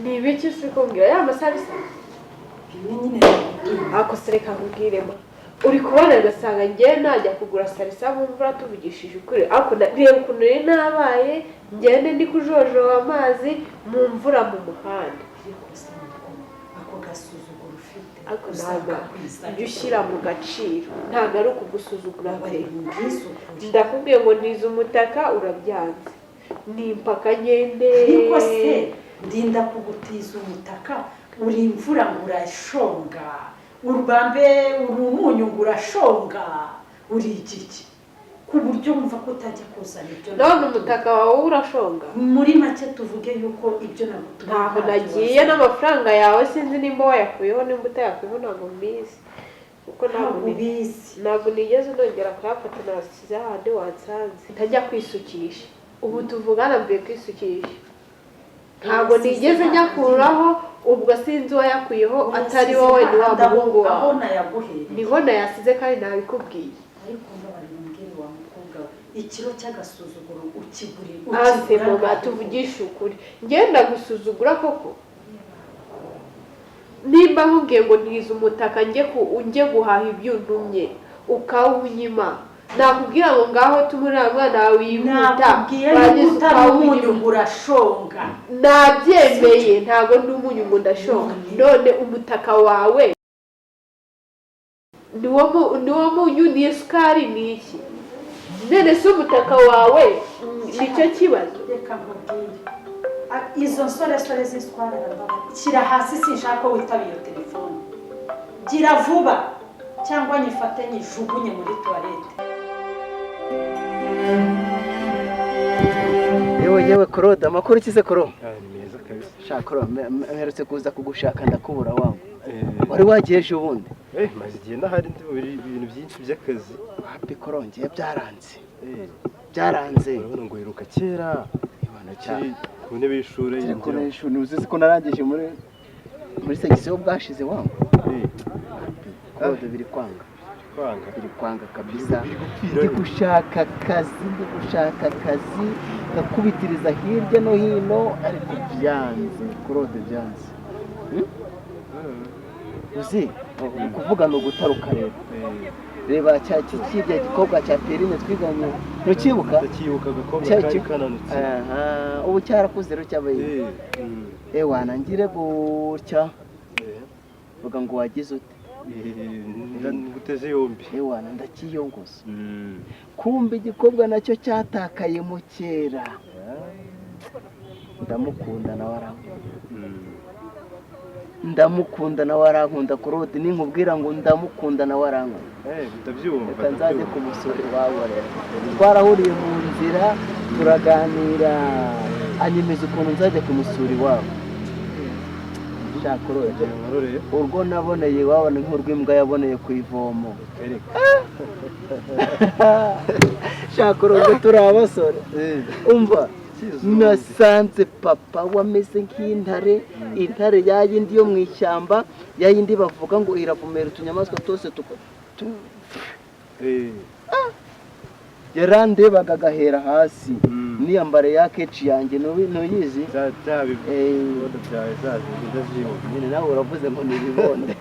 Ni ibiki se kumbwira ya masarisa? nyine Ako sereka nkubwiremo. Uri kubona gasanga ngiye najya kugura salisa mu mvura tuvugishije ukuri. Ako reba ukuntu rero nabaye ngende ndi kujojoba amazi mu mvura mu muhanda. ako gasuzuguro ufite Ako ntabwo ibyo ushyira mu gaciro ntabwo ari ukugusuzugura pe. Ndakubwiye ngo ntize umutaka urabyanze. Ni impaka ngende. Ariko se ndinda kugutiza umutaka uri imvura ngo urashonga urubambe uri umunyu ngo urashonga uri igiki ku buryo wumva ko utajya kuzana ibyo none umutaka wawe urashonga muri make tuvuge yuko ibyo nagutumye ntaho nagiye n'amafaranga yawe sinzi nimba wayakuyeho nimba utayakuyeho ntabwo mbizi kuko ntabwo nigeze nongera kuyafata nasize ahandi wansanze ntajya kwisukisha ubu tuvugana mvuye kwisukisha ntabwo nigeze nyakuraho ubwo sinzi uwayakuyeho atari wowe ni wa muhungu wawe niho nayasize kandi ntabikubwiye ariko mbabari mbwira wa mukobwa ikiro cy'agasuzuguro ukigurira ase mama tuvugisha ukuri ngenda gusuzugura koko nimba nkubwiye ngo ntize umutaka njye guhaha ibyo untumye ukawunyima nakubwira ngo ngaho tumurira mwana wawe yihuta bageze ukawumunyu urashonga nabyemeye ntabwo ndi umunyu ngo ndashonga none umutaka wawe niwo munyu ni isukari ni iki none se umutaka wawe nicyo kibazo reka nkubwire izo nsore z'iswara shyira hasi sinshaka ko witaba iyo telefone gira vuba cyangwa nyifate nyijugunye muri toilette yewe Korode amakuru ukize Koro ni meza kabisa shaka Koro mperutse kuza kugushaka ndakubura wangu wari wagiye ejo bundi maze igihe nahari ndi ibintu byinshi by'akazi happy Koro ngiye byaranze urabona ngo yiruka kera ibana cyane ku ntebe y'ishuri uzi ko narangije muri segisiyo bwashize wangu Korode biri kwanga kabisa ndi gushaka akazi gakubitiriza hirya no hino ariko byanze Korode byanze uzi kuvuga no gutaruka reba kirya gikobwa cya Perine twiganye ntukibuka agakobwa kari kananutse ubu cyarakuze rero cyabaye wanangire gutya vuga ngo wagize ute nguteze yombi wana ndakiyongoza kumbe igikobwa nacyo cyatakaye mu kera ndamukunda na warankunda Korode ninkubwira ngo ndamukunda na warankunda ndabyumva nzaje kumusura iwawe rero twarahuriye mu nzira turaganira anyemeza ukuntu nzaje kumusura iwawe Korode urwo naboneye iwawe ni nk'urw'imbwa yaboneye ku ivomo Korode turi abasore umva nasanze papa wameze nk'intare intare yayindi yo mu ishyamba yayindi bavuga ngo iravumera utunyamaswa twose yarandebaga agahera hasi niyambare ya keci yanjye ntuyizi nyine nawe uravuze ngo nibibonde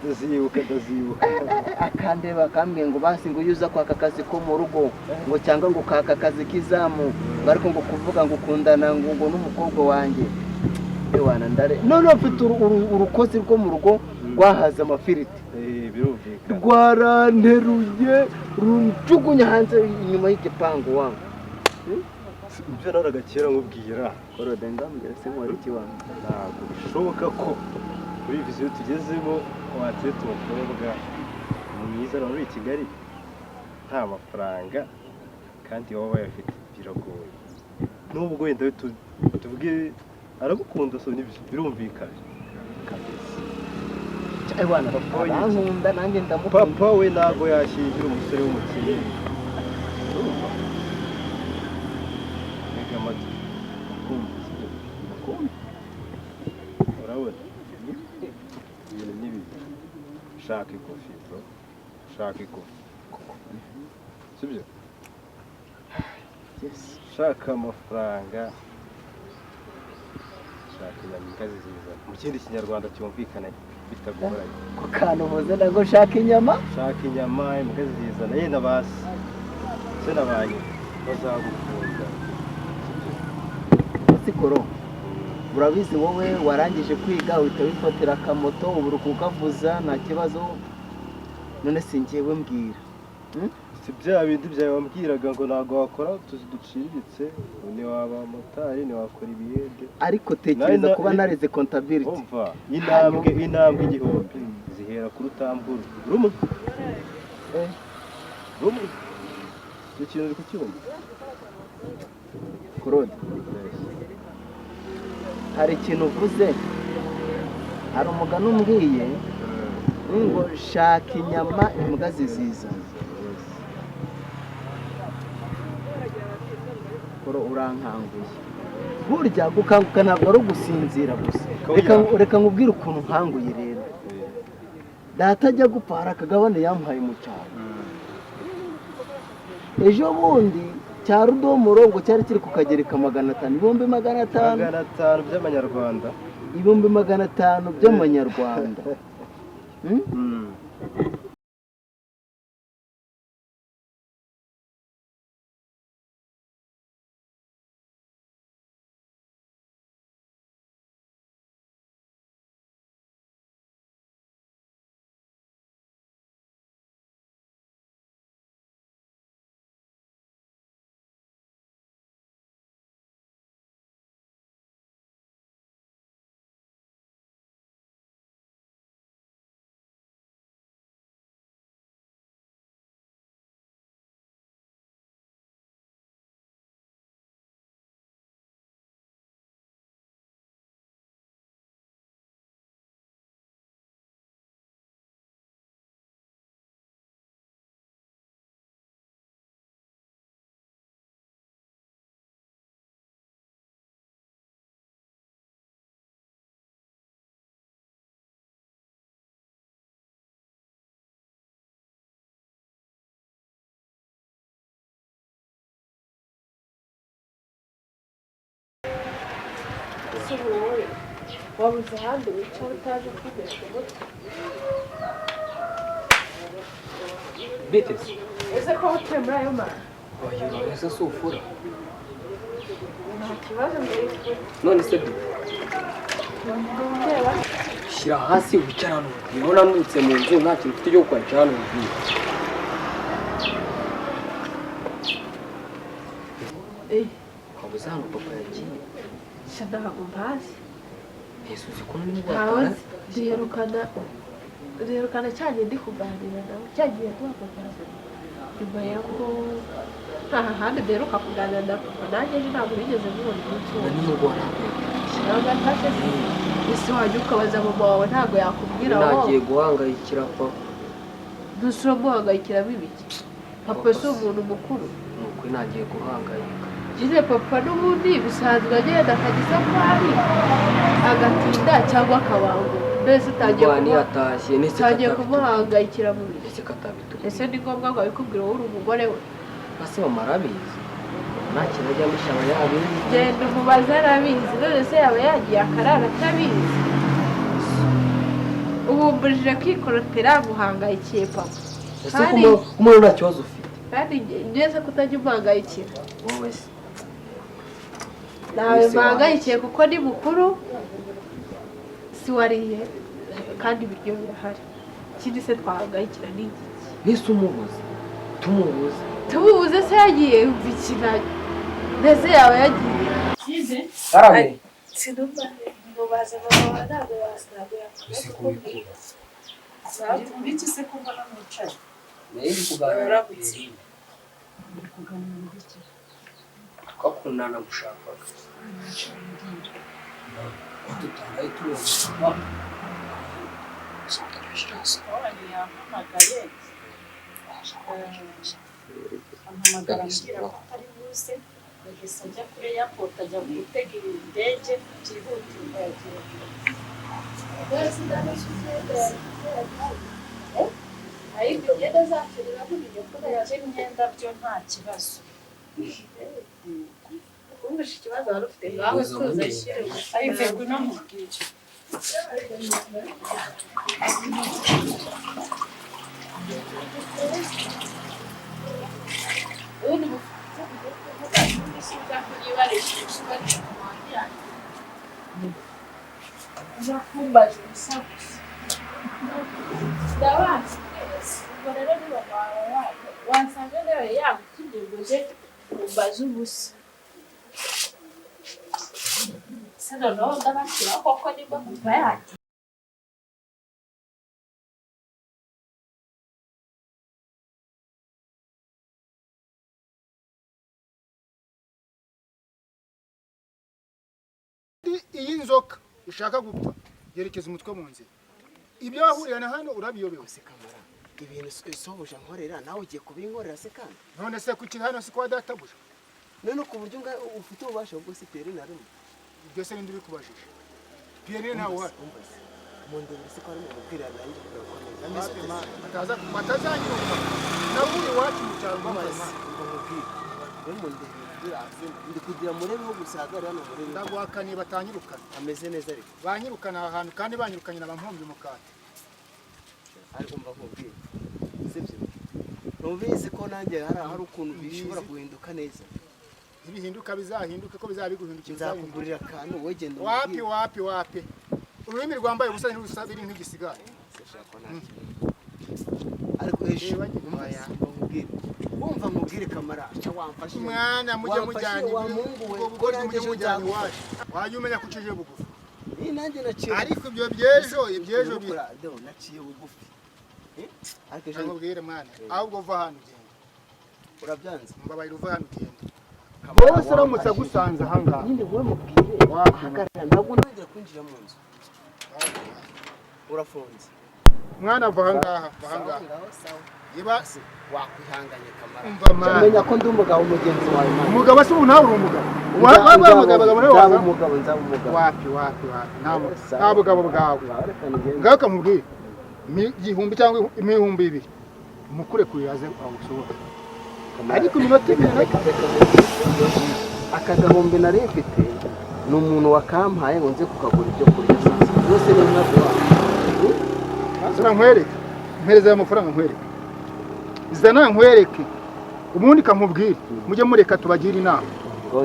ndazibuka akandeba akambwiye ngo basi ngo uza kwaka akazi ko mu rugo ngo cyangwa ngo kaka akazi k'izamu ariko ngo kuvuga ngo ukundana ngo n'umukobwa wanjye wana ndare none ufite urukozi rwo mu rugo rwahaza amafiriti rwaranteruye runjugunya hanze inyuma y'igipangu wangu ibyo nahoraga kera nkubwira Korode ngambwira se nkora iki wangu ntabwo bishoboka ko muri viziyo tugezemo watereta umukobwa mwiza uri i Kigali nta mafaranga kandi wowe bayafite biragoye nubwo wenda tuvuge aragukunda so birumvikana kabisa wana arankunda nanjye ndamukunda papa we ntabwo yashyingira umusore w'umukire reka amata urabona ibintu n'ibintu shaka ikofi bro shaka ikofi sibyo shaka amafaranga shaka inyama inkazi zizana mu kindi kinyarwanda cyumvikana bitagoranye ku kantu uvuze ngo shaka inyama inkazi zizana yenda basi se nabanye bazagukunda sikoro urabizi wowe warangije kwiga uhita wifatira akamoto ubu uri kukavuza nta kibazo none singiyewe mbwira si bya bindi byawe wambwiraga ngo ntabwo wakora utuzi duciriritse ntiwaba motari ntiwakora ibiyede ariko tekereza kuba nareze kontabiliti umva intambwe igihumbi zihera ku rutamburu rumwe icyo kintu uri kucyumva Claude hari ikintu uvuze hari umugani umbwiye ngo shaka inyama imbwa zizizana urankanguye burya gukanguka ntabwo ari ugusinzira gusa reka nkubwire ukuntu nkanguye rero data ajya gupfa hari akagabane yamuhaye mu cyaro ejo bundi cya rudomoro ngo cyari kiri ku kagereka 500 ibihumbi 500 by'amanyarwanda ibihumbi 500 by'amanyarwanda wabuze ahandi wicara utaje kwibesha umutwe Biteze ese ko utuye muri ayo mazi oya ese sufura nta kibazo ndayifite none se bite ndeba shyira hasi wicara hano niho namutse mu nzu nta kintu ufite cyo kwicara hano ubwira wabuze hano papa yagiye ntabwo mpazi ese uzi ko n'ubu ntawe watara duherukana cyane ndi kuganira nawe cyagiye duhagarara nyuma y'uko nta handi duheruka kuganira na papa nanjye ejo ntabwo bigeze mubona umunsi na wose nimugwa ntabwo ntabwo atashye ese wajya ukabaza mama wawe ntabwo yakubwira nagiye guhangayikira papa dusura muhangayikiramo ibiki papa si umuntu mukuru nuko nagiye guhangayika nyine papa n'ubundi bisanzwe agenda akageza ko ari agatinda cyangwa akabangu mbese utangiye kumuhangayikira mu biki ese katabituye ese ni ngombwa ngo abikubwire wowe uri umugore we ase mama arabizi nta kintu ajya amushyira yabizi genda umubaze arabizi none se yaba yagiye akarara atabizi ubumburije kwikorotera guhangayikiye papa ese kumwe nta kibazo ufite kandi neza ko utajya umuhangayikira wowe se nawe mpahangayikiye kuko ni mukuru si wariye kandi ibiryo birahari ikindi se twahangayikira ni iki nise umubuze tumubuze tubuze se yagiye yumva ikinani mbese yaba yagiye arabe sinumva mubaze mama wawe ntabwo yakubwira kukubwira Uriki se ko mbona mwicaye nayo iri kuganira twakundana gushaka tutaraye tubona yampamagaye ampamagara ambwira ko atari buze yahise ajya kuri airport ajya gutega indege byihutirwa yagiye ariko imyenda zacu riravuga ko yaje imyenda byo nta kibazo wumvishe ikibazo wari ufite ngawe tuza shyire ayivego namubwira ubundi bufite kuyibarisha uzakumbaza ubusa gusa ndabanza ubwo rero niba wansanga rero yagutegereje umbaza ubusa se noneho ndabashyiraho koko nimba kuva yagiye iyi nzoka ushaka gupfa yerekeza umutwe mu nzira ibyo wahurira hano urabiyobewe se kamara ibintu sobuja nkorera nawe ugiye kubinkorera se kandi none se kuki hano si kwa databuja none ku buryo ufite ububasha bwo se Pierre na rimwe byose nindi bikubajije Pierre ntawe uhari mu ndebe se ko ari mu mupira nanjye kugakomeza batazanyiruka naburi iwacu mu cyaro mama mu ndebe ndi kugira murebeho gusaga hano murebe ndaguhakaniye batanyirukana ameze neza ariko banyirukana ahantu kandi banyirukanye n'abampumbye umukate ariko mba nkubwiye sibyo nubizi ko nanjye hari ukuntu bishobora guhinduka neza ibihinduka bizahinduka ko bizabiguhindukira nzakugurira akantu wowe genda wapi ururimi rwambaye ubusa n'ubusa biri nk'igisigara ariko ejo nkubwire wumva nkubwire kamara aca wamfashe mwana mujye mujyana ubwo mujye mujyana iwacu wajya umenya ko ucije bugufi iyi nanjye naciye ariko ibyo by'ejo naciye bugufi ariko ejo nkubwire mwana ahubwo uva hano ugenda urabyanze mbabarira uva hano ugenda bose uramutse agusanze ahangaha nyine wowe mubwire hagarara ntabwo ntangira kwinjira mu nzu urafunze mwana ava ahangaha ibase wakwihanganye kamara umva mwana menya ko ndi umugabo mugenzi wawe umugabo se ubu nawe uri umugabo nzaba umugabo wapi nta bugabo bwawe ngaho kamubwire igihumbi cyangwa ibihumbi bibiri mukure kuyaze awusohoka ariko iminota ibiri akagahumbi nari mfite ni umuntu wakampaye ngo nze kukagura ibyo kurya byose ni mwabwa zana nkwereke mpereza amafaranga nkwereke zana nkwereke ubundi kamubwire mujye mureka tubagira inama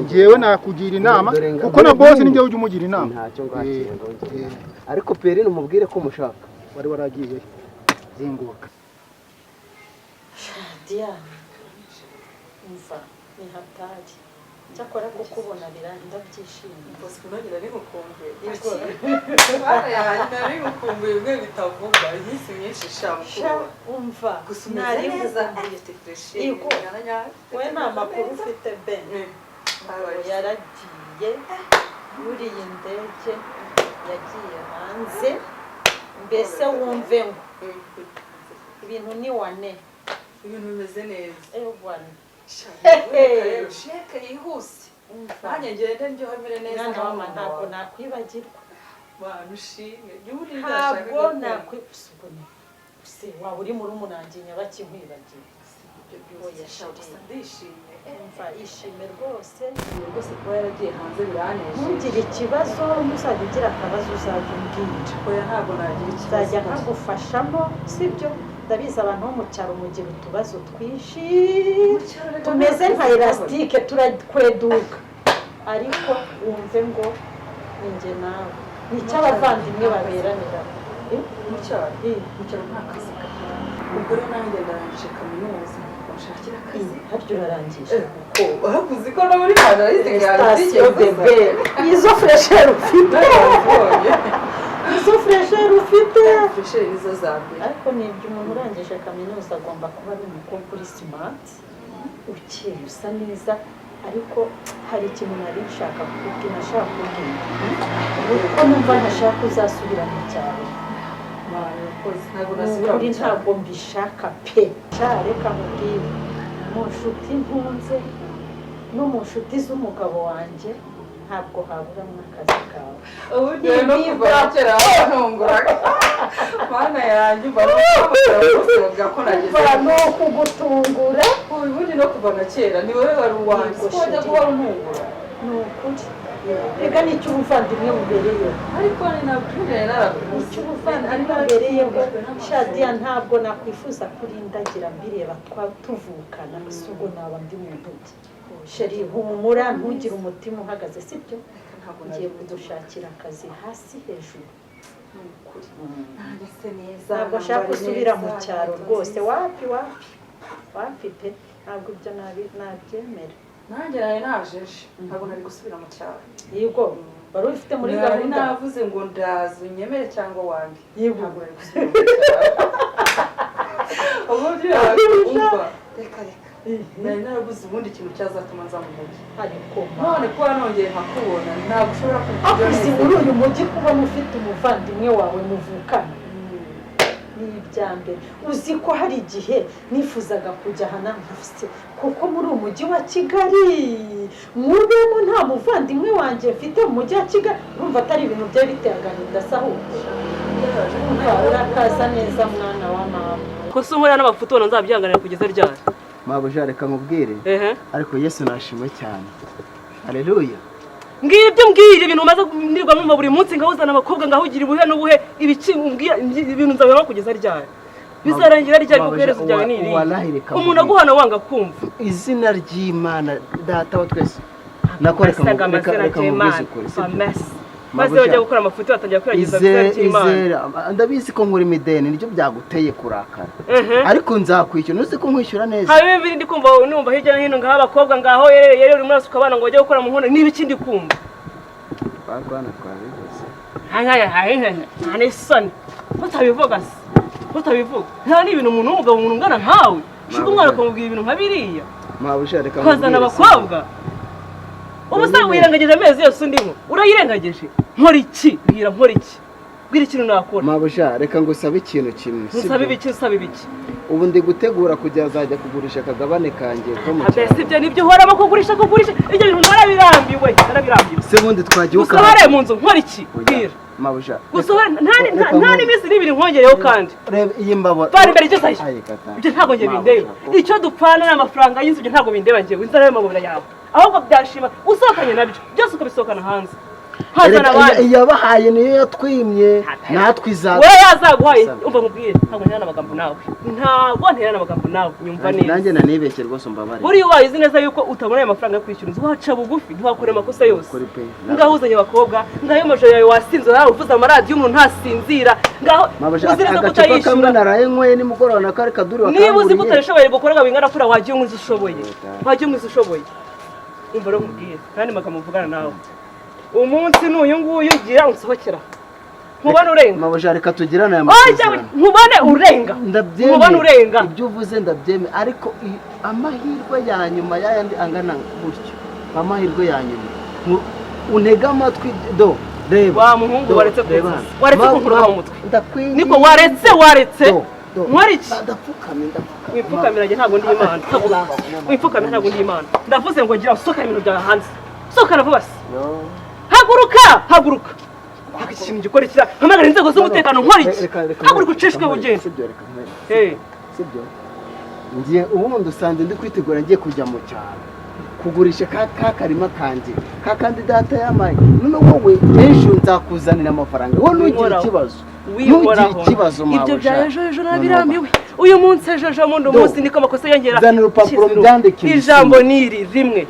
ngewe nakugira inama kuko na boss ninjye ujye umugira inama ntacyo ngakira ariko Pierre umubwire ko mushaka wari waragiye zinguka Diane umva ni hatari cyakora kukubona ndabyishimiye bose kunagira ari gukumbuye nari gukumbuye bimwe bitavuga iminsi myinshi sha umva gusa umeze neza afite fresh we nta makuru ufite Ben yaragiye yuriye indege yagiye hanze mbese wumve ngo ibintu ni wane ibintu bimeze neza wane sheke yihuse nanjye ngende ndyohemere neza mwana wama ntabwo nakwibagirwa wanushime ntabwo nakwibagirwa se waba uri muri umunange nyabakinkwibagirwa ndishimye umva ishime rwose kuba yaragiye hanze biranejeje ntugire ikibazo ntuzajya ugira akabazo uzajya umbwira oya ntabwo nagira ikibazo nzajya nkagufashamo sibyo ndabizi abantu bo mu cyaro mugira utubazo twinshi tumeze nka elasitike turakweduka ariko wumve ngo ninjye nawe ni icy'abavandimwe baberanira mu cyaro nta kazi gahari ubwo rero nanjye ndarangije kaminuza bashakira akazi haryo urarangije kuko hakuzi ko no muri Rwanda sitasiyo de be izo furesheri ufite izo furesheri ufite furesheri nizo za mbere ariko nibyo umuntu urangije kaminuza agomba kuba ari umukobwa uri simati ukeye usa neza ariko hari ikintu nari nshaka kukubwira nashaka kubwira kuko numva ntashaka uzasubira mu cyaro ukuri ntabwo mbishaka pe reka nkubwire mu nshuti ntunze no mu nshuti z'umugabo wanjye ntabwo haburamo akazi kawe ubundi no kuva kera ntunguraga mana yanjye mbona ko nageze no kugutungura ubundi no kuva na kera ni wowe wari uwanjye ko wajya kuba ntungura ni ukuri reka ni icy'ubuvandimwe bubereyeho ariko ni nabwire narakuze icy'ubuvandimwe bubereyeho Shadia ntabwo nakwifuza kurindagira mbireba tuvukana ese ubwo naba ndi mu ntoki sheri humura ntugire umutima uhagaze sibyo ngiye kudushakira akazi hasi hejuru ntabwo ashaka gusubira mu cyaro rwose wapi pe ntabwo ibyo nabyemera nanjye nari najeje ntabwo nari gusubira mu cyaro yego wari ufite muri gahunda navuze ngo ndaza unyemere cyangwa wange ntabwo nari gusubira mu cyaro ubundi umva reka nari narabuze ubundi ikintu cyazatuma nza mu mujyi ariko none kuba nongeye nkakubona ntabwo ushobora kugira neza muri uyu mujyi kubona ufite umuvandimwe wawe muvukana ni ibya mbere uzi ko hari igihe nifuzaga kujya ahantu kuko muri uyu mujyi wa Kigali mubemo nta muvandimwe wanjye mfite mu mujyi wa Kigali urumva atari ibintu byari biteye agahinda sahuka urakaza neza mwana wa mama ko se uhora n'abafuto nzabyanganira kugeza ryari mabuja reka nkubwire ariko Yesu nashimwe cyane haleluya ngibyo mbwira ibintu umaze nirwa numva buri munsi ngahuzana abakobwa ngahugira ubuhe n'ubuhe ibiki umbwira ibintu nzabera kugeza ryari bizarangira ryari kugereza byawe niri umuntu aguhana wanga kumva izina ry'Imana data wa twese nakoreka nkubwise ukuri maze bajya gukora amafuti batangira kwiragiza bizarikimana ndabizi ko nkuri mideni nibyo byaguteye kurakara ariko nzakwishyura nuzi ko nkwishyura neza habe bibiri ndi kumva numva hirya no hino ngaho abakobwa ngaho yere uri muri ukabana ngo bajye gukora mu nkono n'ibiki ndi kumva bagwana twabivuze nta n'isoni utabivuga se utabivuga nta n'ibintu umuntu w'umugabo umuntu ungana nkawe ushaka umwana ukamubwira ibintu nka biriya ukazana abakobwa ubu se wirengagije amezi yose undimo urayirengagije nkora iki bwira nkora iki bwira ikintu nakora mabuja reka ngo usabe ikintu kimwe usaba ibiki usaba ibiki ubu ndi gutegura kujya azajya kugurisha akagabane kanjye ko mu cyaro ibyo nibyo uhoramo kugurisha ibyo bintu narabirambiwe se bundi twagiye usohore mu nzu nkora iki bwira mabuja gusohora nta n'iminsi n'ibiri nkongereho kandi reba iyi mbabura bari imbere icyo sayi ibyo ntabwo njye bindeba icyo dupfana n'amafaranga y'inzu ibyo ntabwo bindeba njyewe inzara y'amabura yawe ahubwo byashima usohokanye nabyo byose ukabisohokana hanze hazana abandi yabahaye niyo yatwimye natwe we yazaguhaye umva mubwire ntabwo ntera n'amagambo nawe ntabwo ntera n'amagambo nawe nyumva neza nanjye nanibeshye rwose mbabare buriya ubaye uzi neza yuko utabona ayo mafaranga yo kwishyura inzu waca bugufi ntiwakore amakosa yose ngahuzanye abakobwa ngaho amajoro yawe wasinze nawe uvuze amaradiyo umuntu ntasinzira ngaho uzi neza ko utayishyura kamwe naraye nkweye nimugoroba na kare kaduri niba uzi ko utabishoboye gukora ngo bingana kuri wagiye umwiza ushoboye umva rero nkubwire kandi makamuvugana nawe umunsi n'uyu nguyu ugira unsohokera nkubone urenga mabuja reka tugirane aya masezerano nkubone urenga nkubone urenga ibyo uvuze ndabyeme ariko amahirwe ya nyuma y'ayandi angana gutyo amahirwe ya nyuma unega amatwi do reba wa muhungu waretse kunkura mu mutwe niko waretse Mwarichi wipfukamira ntabwo ndi Imana wipfukamira ntabwo ndi Imana ndavuze ngo gira usoka ibintu bya hanze soka navuba se haguruka ikintu gikora kira hamagara inzego z'umutekano nkora iki haguruka ucishwe bugende sibyo ngiye ubundi usanze ndi kwitegura ngiye kujya mu cyaro kugurisha ka karima kanjye ka kandidata yamaye none wowe ejo nzakuzanira amafaranga wowe ntugire ikibazo ibyo bya ejo nabirambiwe uyu munsi ejo mundi umunsi niko amakosa yongera zana urupapuro mbyandikire ijambo niri rimwe